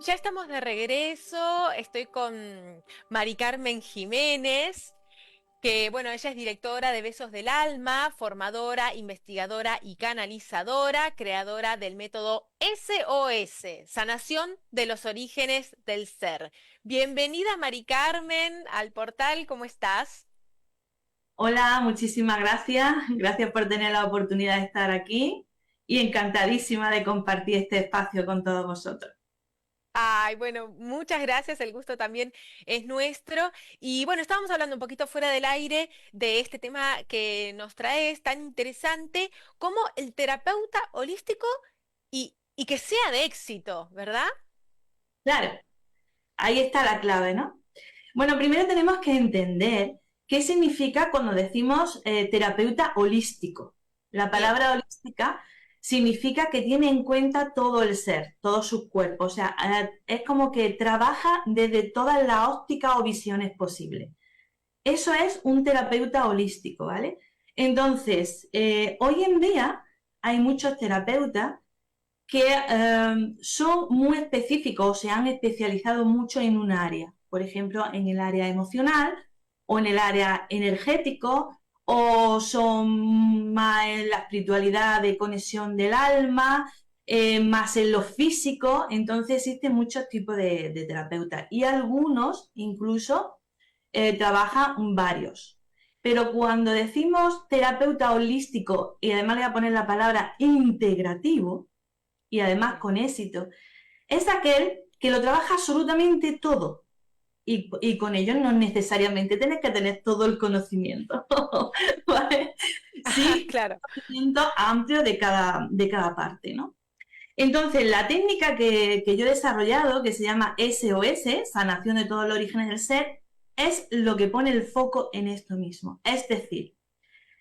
Ya estamos de regreso, estoy con Mari Carmen Jiménez, que bueno, ella es directora de Besos del Alma, formadora, investigadora y canalizadora, creadora del método SOS, Sanación de los Orígenes del Ser. Bienvenida Mari Carmen al portal, ¿cómo estás? Hola, muchísimas gracias. Gracias por tener la oportunidad de estar aquí y encantadísima de compartir este espacio con todos vosotros. Ay, bueno, muchas gracias, el gusto también es nuestro. Y bueno, estábamos hablando un poquito fuera del aire de este tema que nos traes tan interesante como el terapeuta holístico y que sea de éxito, ¿verdad? Claro, ahí está la clave, ¿no? Bueno, primero tenemos que entender qué significa cuando decimos terapeuta holístico. La Bien, palabra holística significa que tiene en cuenta todo el ser, todo su cuerpo. O sea, es como que trabaja desde todas las ópticas o visiones posibles. Eso es un terapeuta holístico, ¿vale? Entonces, hoy en día hay muchos terapeutas que son muy específicos o se han especializado mucho en un área. Por ejemplo, en el área emocional o en el área energético o son más en la espiritualidad de conexión del alma, más en lo físico. Entonces existen muchos tipos de terapeutas y algunos incluso trabajan varios. Pero cuando decimos terapeuta holístico, y además le voy a poner la palabra integrativo, y además bien. con éxito, es aquel que lo trabaja absolutamente todo. Y con ello no necesariamente tienes que tener todo el conocimiento, ¿vale? Ah, Sí, claro. conocimiento amplio de cada parte, ¿no? Entonces, la técnica que yo he desarrollado, que se llama SOS, sanación de todos los orígenes del ser, es lo que pone el foco en esto mismo. Es decir,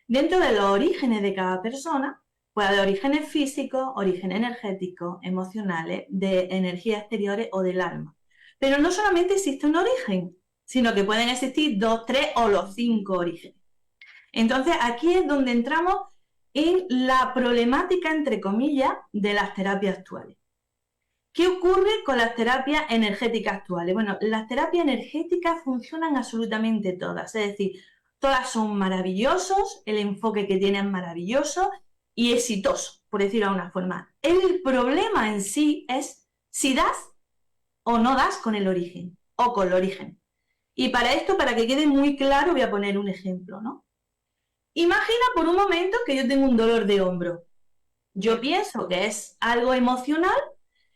dentro de los orígenes de cada persona, puede haber orígenes físicos, orígenes energéticos, emocionales, de energías exteriores o del alma. Pero no solamente existe un origen, sino que pueden existir dos, tres o los cinco orígenes. Entonces, aquí es donde entramos en la problemática, entre comillas, de las terapias actuales. ¿Qué ocurre con las terapias energéticas actuales? Bueno, las terapias energéticas funcionan absolutamente todas, es decir, todas son maravillosos, el enfoque que tienen es maravilloso y exitoso, por decirlo de una forma. El problema en sí es si das o no das con el origen o con el origen. Y para esto, para que quede muy claro, voy a poner un ejemplo, ¿no? Imagina por un momento que yo tengo un dolor de hombro. Yo Bien. pienso que es algo emocional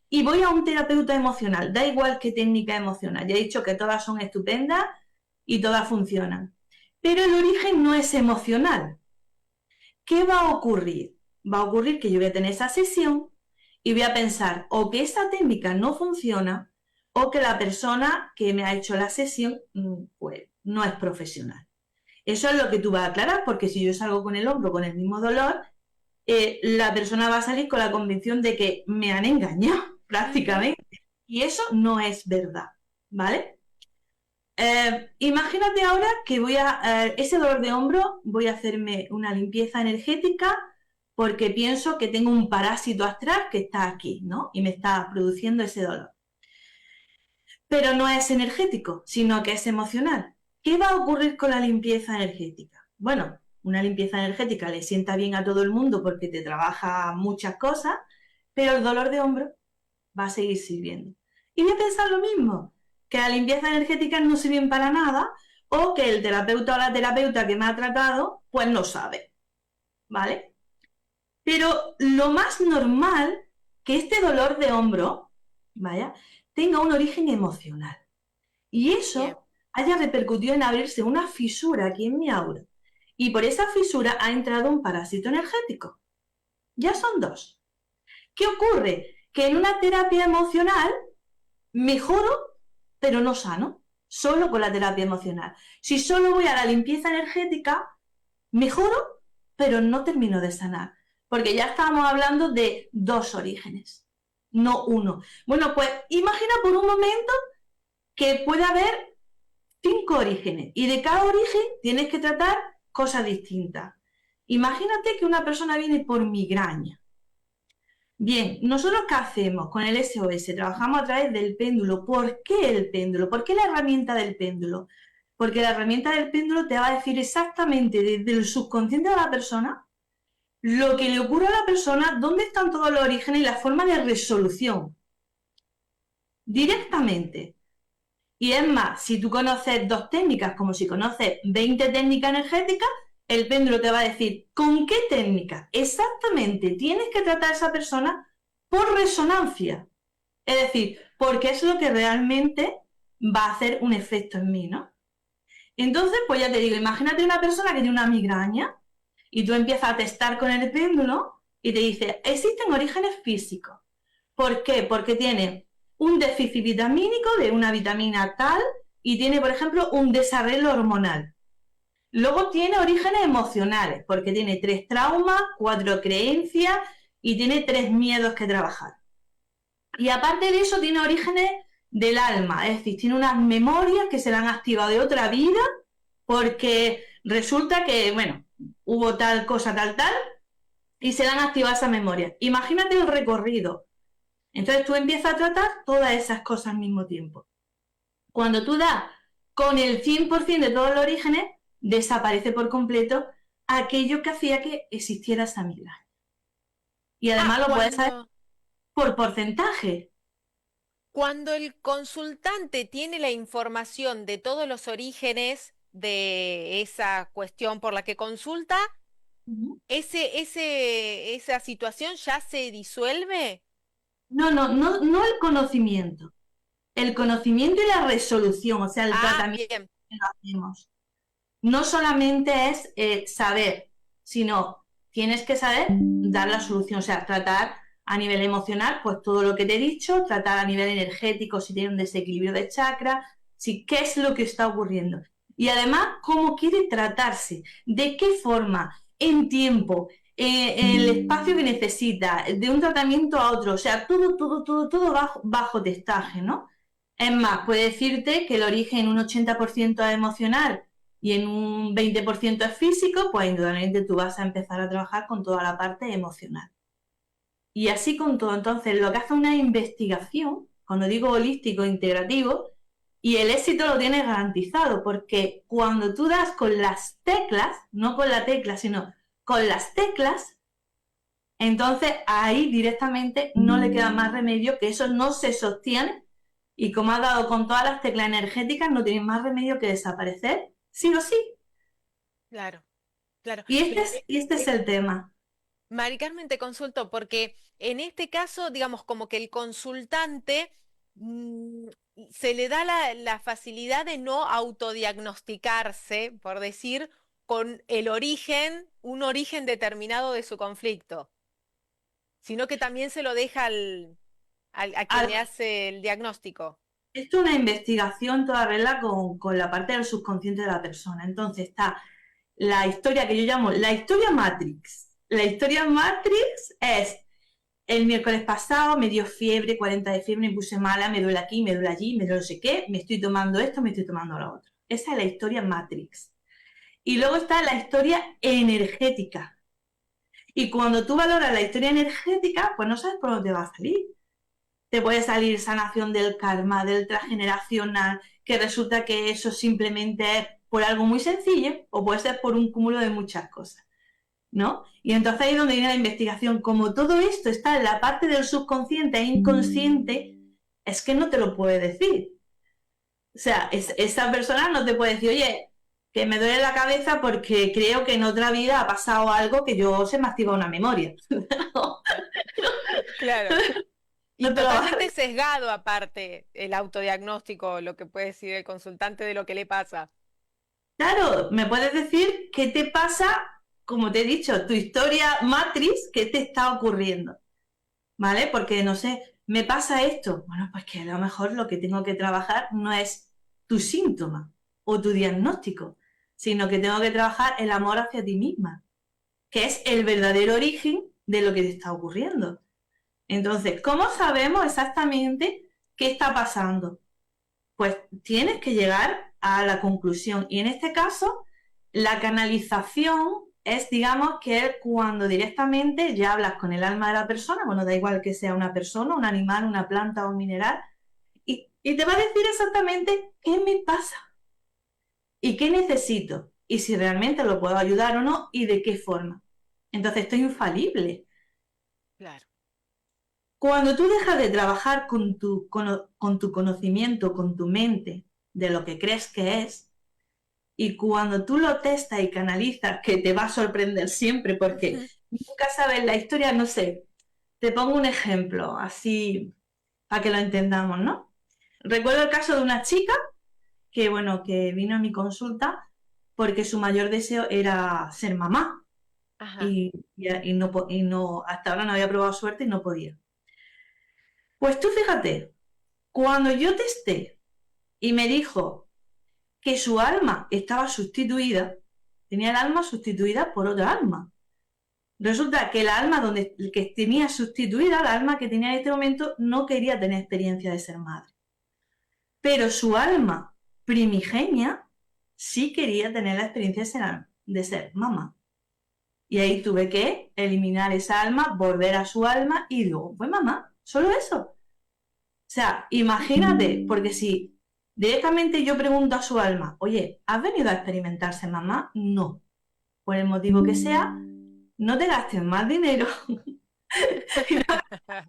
y voy a un terapeuta emocional, da igual qué técnica emocional. Ya he dicho que todas son estupendas y todas funcionan. Pero el origen no es emocional. ¿Qué va a ocurrir? Va a ocurrir que yo voy a tener esa sesión y voy a pensar o que esa técnica no funciona o que la persona que me ha hecho la sesión pues no es profesional. Eso es lo que tú vas a aclarar, porque si yo salgo con el hombro con el mismo dolor, la persona va a salir con la convicción de que me han engañado Ujú. prácticamente. Y eso no es verdad, ¿vale? Imagínate ahora que ese dolor de hombro, voy a hacerme una limpieza energética porque pienso que tengo un parásito astral que está aquí, ¿no? Y me está produciendo ese dolor. Pero no es energético, sino que es emocional. ¿Qué va a ocurrir con la limpieza energética? Bueno, una limpieza energética le sienta bien a todo el mundo porque te trabaja muchas cosas, pero el dolor de hombro va a seguir sirviendo. Y voy a pensar lo mismo, que la limpieza energética no sirve para nada o que el terapeuta o la terapeuta que me ha tratado pues no sabe, ¿vale? Pero lo más normal que este dolor de hombro, vaya, tenga un origen emocional. Y Bien. eso haya repercutido en abrirse una fisura aquí en mi aura. Y por esa fisura ha entrado un parásito energético. Ya son dos. ¿Qué ocurre? Que en una terapia emocional mejoro, pero no sano. Solo con la terapia emocional. Si solo voy a la limpieza energética, mejoro, pero no termino de sanar. Porque ya estábamos hablando de dos orígenes, no uno. Bueno, pues imagina por un momento que puede haber cinco orígenes y de cada origen tienes que tratar cosas distintas. Imagínate que una persona viene por migraña. Bien, ¿nosotros qué hacemos con el SOS? Trabajamos a través del péndulo. ¿Por qué el péndulo? ¿Por qué la herramienta del péndulo? Porque la herramienta del péndulo te va a decir exactamente desde el subconsciente de la persona lo que le ocurre a la persona, dónde están todos los orígenes y la forma de resolución. Directamente. Y es más, si tú conoces 2 técnicas, como si conoces 20 técnicas energéticas, el péndulo te va a decir con qué técnica exactamente tienes que tratar a esa persona por resonancia. Es decir, porque es lo que realmente va a hacer un efecto en mí, ¿no? Entonces, pues ya te digo, imagínate una persona que tiene una migraña y tú empiezas a testar con el péndulo y te dice, existen orígenes físicos. ¿Por qué? Porque tiene un déficit vitamínico de una vitamina tal y tiene, por ejemplo, un desarrollo hormonal. Luego tiene orígenes emocionales, porque tiene 3 traumas, 4 creencias y tiene 3 miedos que trabajar. Y aparte de eso tiene orígenes del alma, es decir, tiene unas memorias que se le han activado de otra vida porque resulta que, bueno, hubo tal cosa, tal, y se le han activado esas memorias. Imagínate el recorrido. Entonces tú empiezas a tratar todas esas cosas al mismo tiempo. Cuando tú das con el 100% de todos los orígenes, desaparece por completo aquello que hacía que existiera esa migraña. Y además lo puedes saber por porcentaje. Cuando el consultante tiene la información de todos los orígenes de esa cuestión por la que consulta, esa situación ya se disuelve. No el conocimiento. El conocimiento y la resolución, o sea, el Ah, tratamiento bien, que hacemos. No solamente es saber, sino tienes que saber dar la solución, o sea, tratar a nivel emocional, pues todo lo que te he dicho, tratar a nivel energético si tiene un desequilibrio de chakra, si qué es lo que está ocurriendo. Y además, cómo quiere tratarse, de qué forma, en tiempo, el espacio que necesita, de un tratamiento a otro, o sea, todo bajo testaje, ¿no? Es más, puede decirte que el origen en un 80% es emocional y en un 20% es físico, pues indudablemente tú vas a empezar a trabajar con toda la parte emocional. Y así con todo. Entonces, lo que hace una investigación, cuando digo holístico, integrativo, y el éxito lo tienes garantizado, porque cuando tú das con las teclas, no con la tecla, sino con las teclas, entonces ahí directamente no le queda más remedio que eso no se sostiene y como has dado con todas las teclas energéticas, no tienes más remedio que desaparecer, sí o sí. claro, claro. Y Pero, este es el tema. Mari Carmen, te consulto porque en este caso, digamos, como que el consultante mm, se le da la facilidad de no autodiagnosticarse, por decir, con el origen, un origen determinado de su conflicto, sino que también se lo deja a quien le hace el diagnóstico. Esto es una investigación toda regla con la parte del subconsciente de la persona. Entonces está la historia que yo llamo la historia Matrix. La historia Matrix es el miércoles pasado me dio fiebre, 40 de fiebre, me puse mala, me duele aquí, me duele allí, me duele no sé qué, me estoy tomando esto, me estoy tomando lo otro. Esa es la historia Matrix. Y luego está la historia energética. Y cuando tú valoras la historia energética, pues no sabes por dónde va a salir. Te puede salir sanación del karma, del transgeneracional, que resulta que eso simplemente es por algo muy sencillo o puede ser por un cúmulo de muchas cosas, ¿no? Y entonces ahí es donde viene la investigación. Como todo esto está en la parte del subconsciente e inconsciente, es que no te lo puede decir. O sea, esa persona no te puede decir, oye, que me duele la cabeza porque creo que en otra vida ha pasado algo que yo se me activa una memoria. no, Claro. Y no te lo vas a totalmente sesgado aparte el autodiagnóstico, lo que puede decir el consultante de lo que le pasa. Claro, me puedes decir qué te pasa, como te he dicho, tu historia matriz, qué te está ocurriendo, ¿vale? Porque, no sé, me pasa esto. Bueno, pues que a lo mejor lo que tengo que trabajar no es tu síntoma o tu diagnóstico, sino que tengo que trabajar el amor hacia ti misma, que es el verdadero origen de lo que te está ocurriendo. Entonces, ¿cómo sabemos exactamente qué está pasando? Pues tienes que llegar a la conclusión. Y en este caso, la canalización es, digamos, que es cuando directamente ya hablas con el alma de la persona, bueno, da igual que sea una persona, un animal, una planta o un mineral, y te va a decir exactamente qué me pasa y qué necesito, y si realmente lo puedo ayudar o no, y de qué forma. Entonces, esto es infalible. Claro. Cuando tú dejas de trabajar con tu conocimiento, con tu mente, de lo que crees que es, y cuando tú lo testas y canalizas, que te va a sorprender siempre, porque Ujú. nunca sabes la historia, no sé, te pongo un ejemplo, así para que lo entendamos, ¿no? Recuerdo el caso de una chica que, bueno, que vino a mi consulta porque su mayor deseo era ser mamá Ajá. y no, hasta ahora no había probado suerte y no podía. Pues tú fíjate, cuando yo testé y me dijo que su alma estaba sustituida, tenía el alma sustituida por otra alma. Resulta que el alma que tenía sustituida, la alma que tenía en este momento, no quería tener experiencia de ser madre. Pero su alma primigenia sí quería tener la experiencia de ser mamá. Y ahí tuve que eliminar esa alma, volver a su alma y luego, pues mamá, solo eso. O sea, imagínate, porque si directamente yo pregunto a su alma, oye, ¿has venido a experimentarse mamá? No. Por el motivo que sea, no te gastes más dinero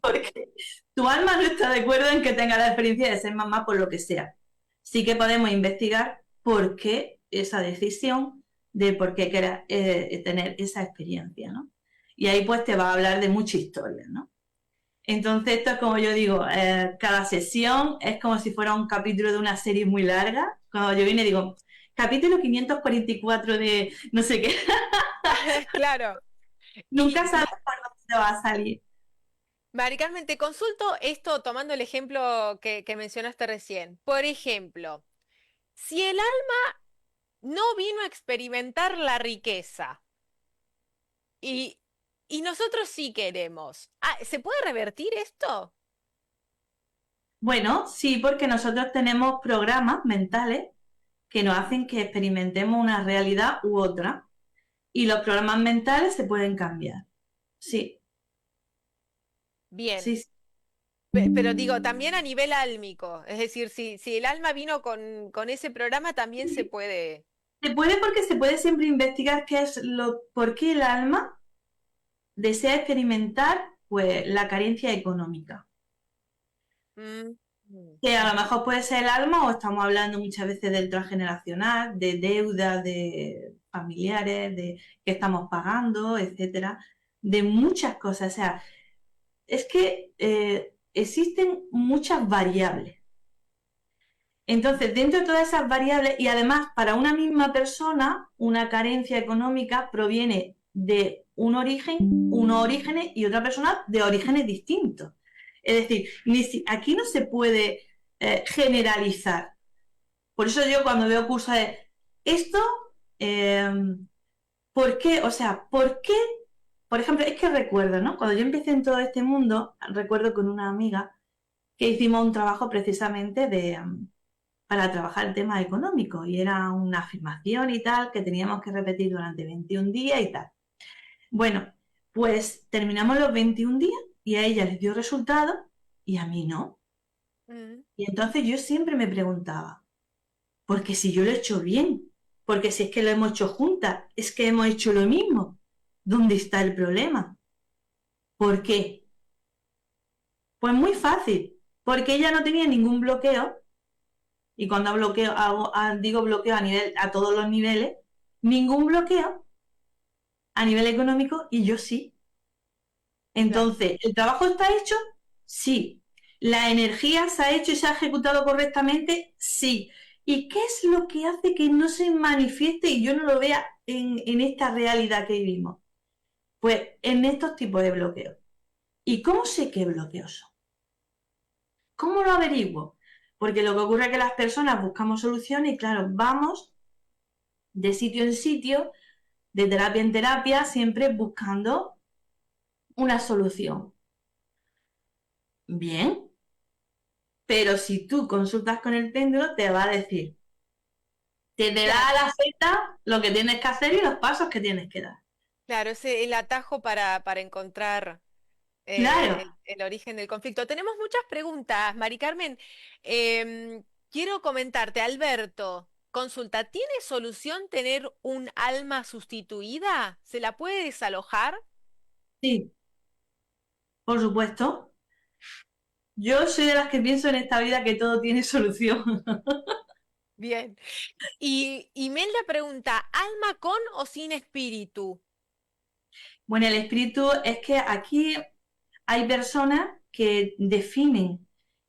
porque tu alma no está de acuerdo en que tenga la experiencia de ser mamá por lo que sea. Sí que podemos investigar por qué esa decisión de por qué quieres tener esa experiencia, ¿no? Y ahí pues te va a hablar de mucha historia, ¿no? Entonces esto es como yo digo, cada sesión es como si fuera un capítulo de una serie muy larga. Cuando yo vine digo, capítulo 544 de no sé qué, Claro. nunca sabes por dónde te va a salir. Mari Carmen, te consulto esto tomando el ejemplo que mencionaste recién. Por ejemplo, si el alma no vino a experimentar la riqueza y, y nosotros sí queremos, ¿se puede revertir esto? Bueno, sí, porque nosotros tenemos programas mentales que nos hacen que experimentemos una realidad u otra y los programas mentales se pueden cambiar. Sí, Bien, sí, sí. pero digo, también a nivel álmico, es decir, si el alma vino con ese programa, también se puede. Se puede porque se puede siempre investigar por qué el alma desea experimentar pues, la carencia económica. Mm, mm, Que a lo ujú. mejor puede ser el alma o estamos hablando muchas veces del transgeneracional, de deuda de familiares, de que estamos pagando, etcétera, de muchas cosas. O sea, es que existen muchas variables. Entonces, dentro de todas esas variables, y además para una misma persona, una carencia económica proviene de un origen, unos orígenes y otra persona de orígenes distintos. Es decir, aquí no se puede generalizar. Por eso yo cuando veo cursos de esto, eh, ¿por qué? O sea, ¿por qué? Por ejemplo, es que recuerdo, ¿no? Cuando yo empecé en todo este mundo, recuerdo con una amiga que hicimos un trabajo precisamente para trabajar el tema económico y era una afirmación y tal que teníamos que repetir durante 21 días y tal. Bueno, pues terminamos los 21 días y a ella les dio resultado y a mí no. Mm. Y entonces yo siempre me preguntaba, porque si yo lo he hecho bien, porque si es que lo hemos hecho juntas, es que hemos hecho lo mismo, ¿dónde está el problema? ¿Por qué? Pues muy fácil, porque ella no tenía ningún bloqueo, y cuando digo bloqueo a todos los niveles, ningún bloqueo a nivel económico y yo sí. Claro. Entonces, ¿el trabajo está hecho? Sí. ¿La energía se ha hecho y se ha ejecutado correctamente? Sí. ¿Y qué es lo que hace que no se manifieste y yo no lo vea en esta realidad que vivimos? Pues en estos tipos de bloqueos. ¿Y cómo sé qué bloqueos son? ¿Cómo lo averiguo? Porque lo que ocurre es que las personas buscamos soluciones y claro, vamos de sitio en sitio, de terapia en terapia, siempre buscando una solución. Bien, pero si tú consultas con el péndulo, te va a decir, te da Claro. a la Z lo que tienes que hacer y los pasos que tienes que dar. Claro, es el atajo para encontrar Claro, el origen del conflicto. Tenemos muchas preguntas, Mari Carmen. Quiero comentarte, Alberto, consulta, ¿tiene solución tener un alma sustituida? ¿Se la puede desalojar? sí, por supuesto. Yo soy de las que pienso en esta vida que todo tiene solución. Bien. Y Imelda pregunta, ¿alma con o sin espíritu? Bueno, el espíritu es que aquí hay personas que definen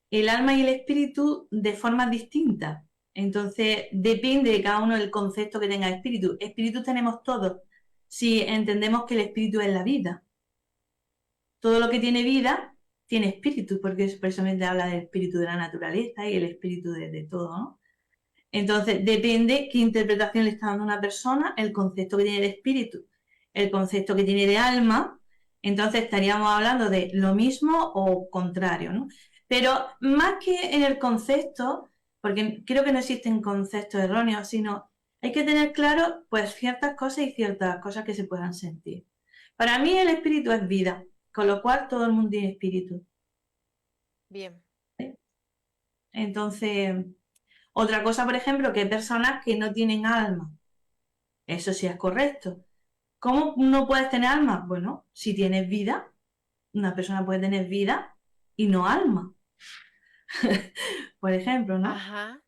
el alma y el espíritu de formas distintas. Entonces, depende de cada uno del concepto que tenga espíritu. Espíritu tenemos todos. Si entendemos que el espíritu es la vida. Todo lo que tiene vida tiene espíritu, porque es precisamente habla del espíritu de la naturaleza y el espíritu de todo, ¿no? Entonces, depende qué interpretación le está dando una persona, el concepto que tiene de espíritu, el concepto que tiene de alma. Entonces, estaríamos hablando de lo mismo o contrario, ¿no? Pero más que en el concepto, porque creo que no existen conceptos erróneos, sino hay que tener claro, pues, ciertas cosas y ciertas cosas que se puedan sentir. Para mí, el espíritu es vida, con lo cual todo el mundo tiene espíritu. Bien. ¿Eh? Entonces, otra cosa, por ejemplo, que hay personas que no tienen alma. Eso sí es correcto. ¿Cómo no puedes tener alma? Bueno, si tienes vida, una persona puede tener vida y no alma, por ejemplo, ¿no? Ajá.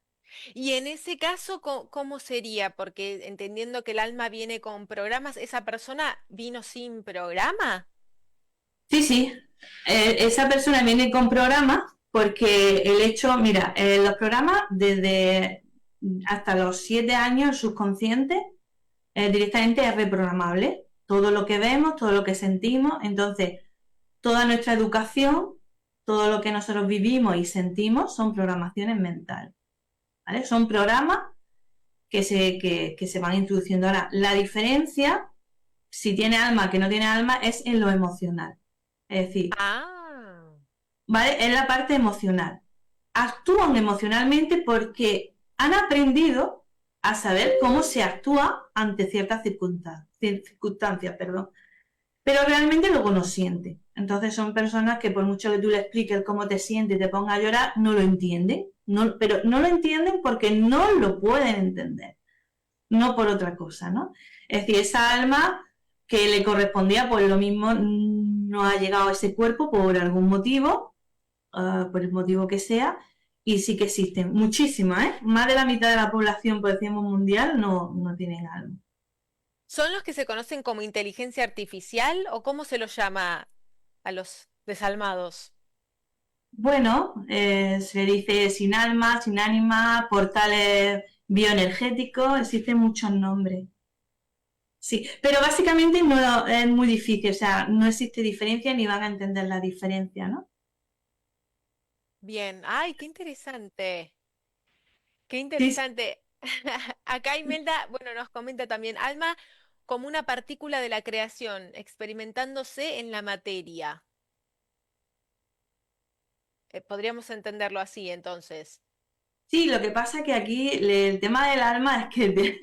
Y en ese caso, ¿cómo sería? Porque entendiendo que el alma viene con programas, ¿esa persona vino sin programa? Sí, sí. Esa persona viene con programas porque el hecho, mira, los programas desde hasta los 7 años, el subconsciente directamente es reprogramable. Todo lo que vemos, todo lo que sentimos, entonces toda nuestra educación, todo lo que nosotros vivimos y sentimos son programaciones mentales, ¿vale? Son programas que se van introduciendo. Ahora, la diferencia, si tiene alma, que no tiene alma, es en lo emocional. Es decir, Ah, ¿vale? Es la parte emocional. Actúan emocionalmente porque han aprendido a saber cómo se actúa ante ciertas circunstancias, perdón. Pero realmente luego no siente. Entonces son personas que por mucho que tú le expliques cómo te sientes y te pongas a llorar, no lo entienden. No, pero no lo entienden porque no lo pueden entender, no por otra cosa, ¿no? Es decir, esa alma que le correspondía, pues lo mismo no ha llegado a ese cuerpo por algún motivo, por el motivo que sea, y sí que existen muchísimas, ¿eh? Más de la mitad de la población, por decirlo mundial, no tienen alma. ¿son los que se conocen como inteligencia artificial o cómo se los llama a los desalmados? Bueno, se dice sin alma, sin ánima, portales bioenergéticos, existen muchos nombres. Sí, pero básicamente no es muy difícil, o sea, no existe diferencia ni van a entender la diferencia, ¿no? Bien, ay, qué interesante, qué Sí, sí, interesante. Acá Imelda, bueno, nos comenta también, alma como una partícula de la creación, experimentándose en la materia. Podríamos entenderlo así, entonces. sí, lo que pasa es que aquí el tema del alma es que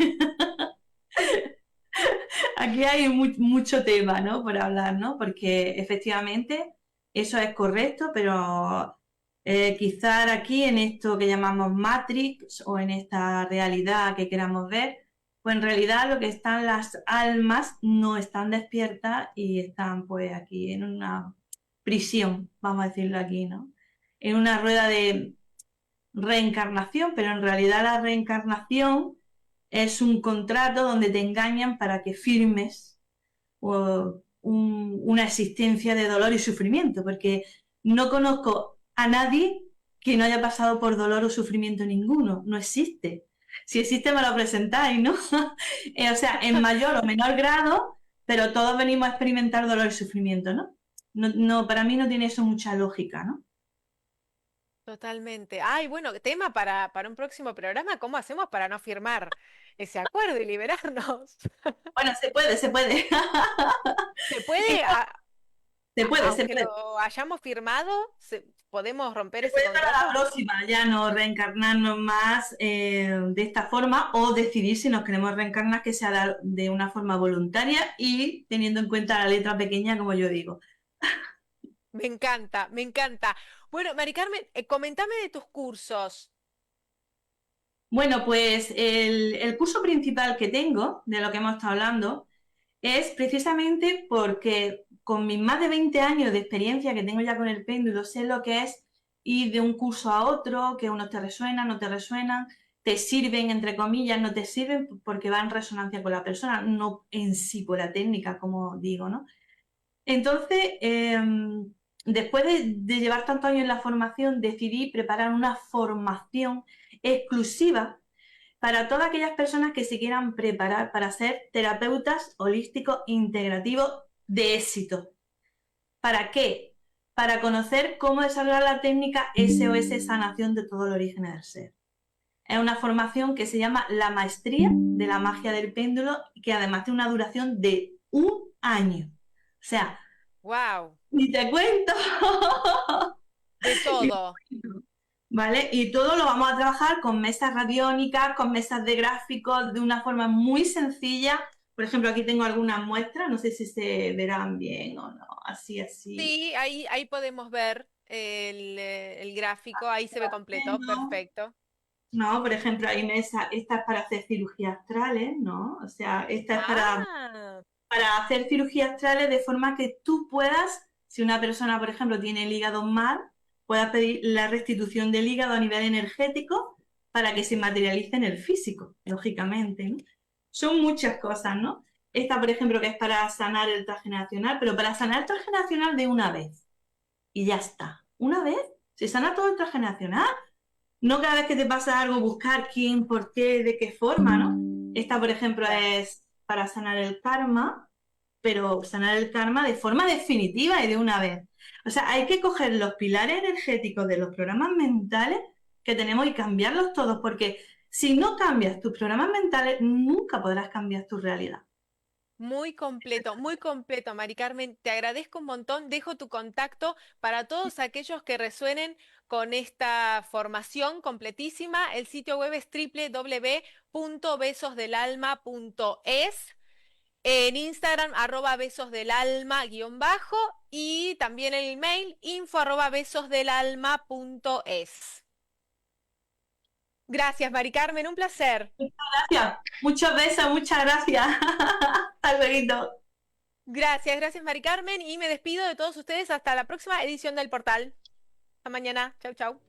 aquí hay mucho tema, ¿no? Por hablar, ¿no? Porque efectivamente eso es correcto, pero quizás aquí en esto que llamamos Matrix o en esta realidad que queramos ver, pues en realidad lo que están las almas no están despiertas y están pues aquí en una prisión, vamos a decirlo aquí, ¿no? En una rueda de reencarnación, pero en realidad la reencarnación es un contrato donde te engañan para que firmes una existencia de dolor y sufrimiento, porque no conozco a nadie que no haya pasado por dolor o sufrimiento ninguno, no existe. Si existe me lo presentáis, ¿no? O sea, en mayor o menor grado, pero todos venimos a experimentar dolor y sufrimiento, ¿no? No, no, para mí no tiene eso mucha lógica, ¿no? Totalmente. Ay, bueno, tema para un próximo programa, ¿cómo hacemos para no firmar ese acuerdo y liberarnos? Bueno, se puede, se puede. ¿Se puede, Se puede, se aunque puede. lo hayamos firmado? ¿Podemos romper ese Pues para la contrato? próxima, ya no reencarnarnos más de esta forma o decidir si nos queremos reencarnar que sea de una forma voluntaria y teniendo en cuenta la letra pequeña, como yo digo. Me encanta, me encanta. Bueno, Mari Carmen, comentame de tus cursos. Bueno, pues el curso principal que tengo, de lo que hemos estado hablando, es precisamente porque con mis más de 20 años de experiencia que tengo ya con el péndulo, sé lo que es ir de un curso a otro, que unos te resuenan, no te resuenan, te sirven, entre comillas, no te sirven porque va en resonancia con la persona, no en sí por la técnica, como digo, ¿no? Entonces, después de llevar tantos años en la formación, decidí preparar una formación exclusiva para todas aquellas personas que se quieran preparar para ser terapeutas holísticos integrativos de éxito. ¿Para qué? Para conocer cómo desarrollar la técnica SOS Sanación de todo el origen del ser. Es una formación que se llama la maestría de la magia del péndulo, que además tiene una duración de 1 año. O sea, Wow, ni te cuento. de todo. ¿Vale? Y todo lo vamos a trabajar con mesas radiónicas, con mesas de gráficos, de una forma muy sencilla. Por ejemplo, aquí tengo algunas muestras, no sé si se verán bien o no, así, así. Sí, ahí podemos ver el gráfico, ahí se ve completo, No, perfecto. no, por ejemplo, hay mesas, esta es para hacer cirugías astrales, ¿no? O sea, esta es Ah, para hacer cirugías astrales de forma que tú puedas, si una persona, por ejemplo, tiene el hígado mal, puedas pedir la restitución del hígado a nivel energético para que se materialice en el físico, lógicamente, ¿no? Son muchas cosas, ¿no? Esta, por ejemplo, que es para sanar el transgeneracional, pero para sanar el transgeneracional de una vez. Y ya está. Una vez se sana todo el transgeneracional. No cada vez que te pasa algo buscar quién, por qué, de qué forma, ¿no? Esta, por ejemplo, claro. es para sanar el karma, pero sanar el karma de forma definitiva y de una vez. O sea, hay que coger los pilares energéticos de los programas mentales que tenemos y cambiarlos todos, porque si no cambias tus programas mentales, nunca podrás cambiar tu realidad. Muy completo, Mari Carmen. Te agradezco un montón. Dejo tu contacto para todos aquellos que resuenen con esta formación completísima. El sitio web es www.besosdelalma.es. En Instagram, @besosdelalma_ y también el email info@besosdelalma.es. Gracias, Mari Carmen, un placer. Gracias, muchos besos, muchas gracias. Hasta luego. Gracias, gracias, Mari Carmen, y me despido de todos ustedes hasta la próxima edición del portal. Hasta mañana. Chau, chau.